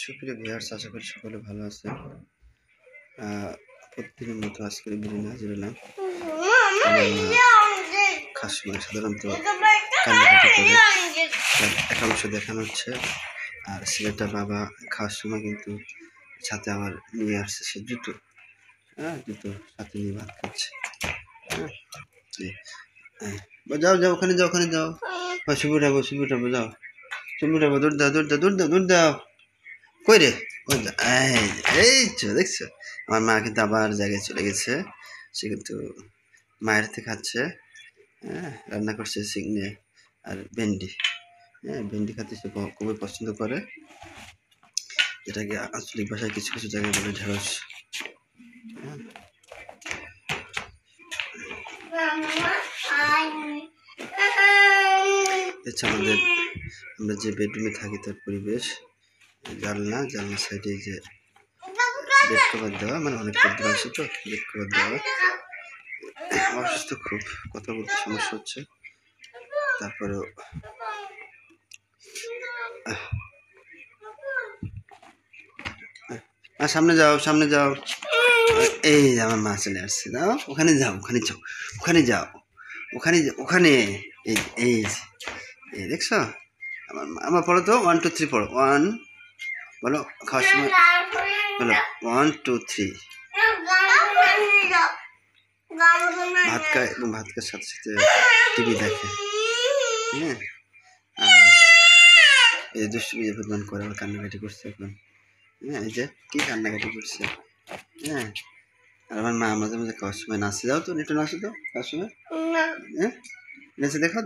সুপ্রিয় ভিউয়ার্স, আশা করি সকলে ভালো আছেন। প্রতিদিনের মতো আজকের ভিডিও হাজির হলাম। খাস সময় সাধারণত কান্নাকাটি করে একাংশ দেখানো হচ্ছে, আর ছেলেটা বাবা খাওয়ার সময় কিন্তু সাথে আমার নিয়ে আসছে সে জুতো, জুতো সাথে নিয়ে ভাত খাচ্ছে। যাও যাও, ওখানে যাও, ওখানে যাও, শুভ উঠাবো, যাও, শুভ উঠাবো, দৌড় দাও, দৌড় দাও, দৌড় দাও, দৌড় দাও। কই রে? এই তো দেখছো, আমার মা কিন্তু আবার জায়গায় চলে গেছে। সে কিন্তু মায়ের থেকে খাচ্ছে। রান্না করছে চিংড়ি আর ভেন্ডি। ভেন্ডি খাতে সে খুবই পছন্দ করে, যেটাকে আঞ্চলিক ভাষায় কিছু কিছু জায়গায় বলে ঢেঁড়স। আমাদের আমরা যে বেডরুমে থাকি তার পরিবেশ, জানলা সাইডে যে বেড কভার দেওয়া, মানে অনেক বেড আছে তো বেড কভার দেওয়া। অসুস্থ, খুব কথা বলতে সমস্যা হচ্ছে, তারপরেও সামনে যাও, সামনে যাও। এই আমার মা চলে আসছে, দাও ওখানে যাও, ওখানে যাও, ওখানে যাও, ওখানে ওখানে এই এই এই দেখছো আমার মা। আমার পড়ো তো, 1 2 3 পড়ো। 1 বলো, খাওয়ার সময় বলো 1 2 3। ভাত খায় এবং ভাত খাওয়ার সাথে সাথে টিভি দেখে। এই দুষ্টুমি যে পরিমাণ করে, আবার কান্নাকাটি করছে এখন। এই যে কি কান্নাকাটি করছে। আর আমার মা মাঝে মাঝে খাওয়ার সময় নাচে, যাও তো, একটু নাচো তো খাওয়ার সময়। নেচে দেখাও,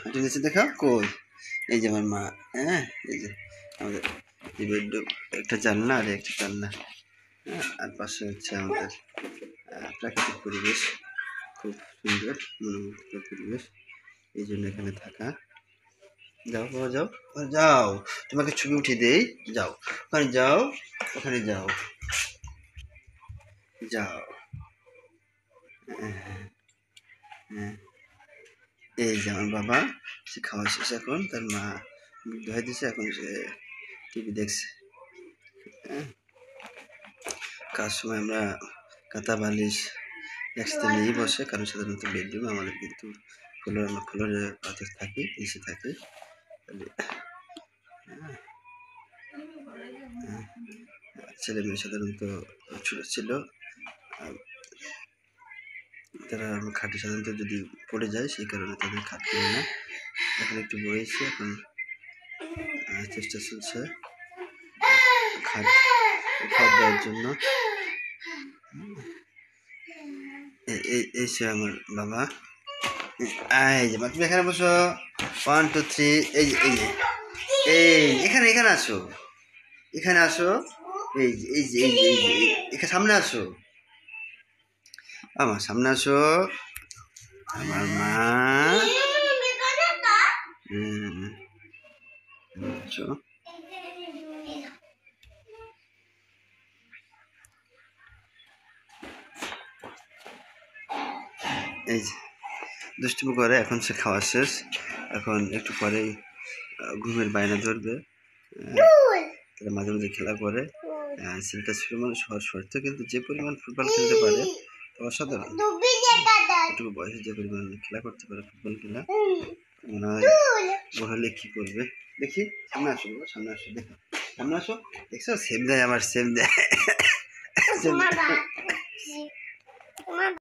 একটু নেচে দেখাও। কই? এই যে আমার মা। এই যে আমাদের বেডরুম, একটা জানলা আর একটা জানলা, আর পাশে হচ্ছে আমাদের প্রাকৃতিক পরিবেশ, খুব সুন্দর মনোমুগ্ধকর পরিবেশ, এই জন্য এখানে থাকা। যাও বাবা, যাও যাও, তোমাকে ছবি উঠিয়ে দেই, যাও ওখানে যাও, ওখানে যাও, যাও। এই যে আমার বাবা, সে খাওয়া শেষ, এখন তার মা মুখ ধুয়ে দিয়েছে, এখন সে টিভি দেখছে। কার সময় আমরা কাঁথা বালিশ একসাথে নিয়েই বসে, কারণ সাধারণত বেডরুম আমাদের কিন্তু ফ্লোরে পাথর থাকি, নিচে থাকি। ছেলে মেয়ে সাধারণত ছোট ছিল, তারা খাটে সাধারণত যদি পড়ে যায়, সেই কারণে তাদের খাট করে না। এখন একটু বয়েছে, এখন চেষ্টা চলছে খাট দেওয়ার জন্য। এই সে আমার বাবা। এই যে তুমি এখানে বসো, 1 2 3। এই যে এই যে এখানে আসো, এখানে আসো। এই যে এই যে এই যে এই যে এখানে সামনে আসো, আমার সামনে আসো, আমার মা। এই যে দুষ্টুমি করে, এখন সে খাওয়া শেষ, এখন একটু পরেই ঘুমের বায়না ধরবে। তারা মাঝে মাঝে খেলা করে। ছেলেটা ছিল মানুষ হওয়ার শর্তে কিন্তু যে পরিমাণ ফুটবল খেলতে পারে অসাধারণ। এটুকু বয়সে যে পরিমাণ খেলা করতে পারে ফুটবল খেলা, মনে হয় বড় হলে কি করবে। দেখি, সামনে আসো, সামনে আসো, দেখো, সামনে আসো, দেখছো সেম দেয়, আবার সেম দেয়।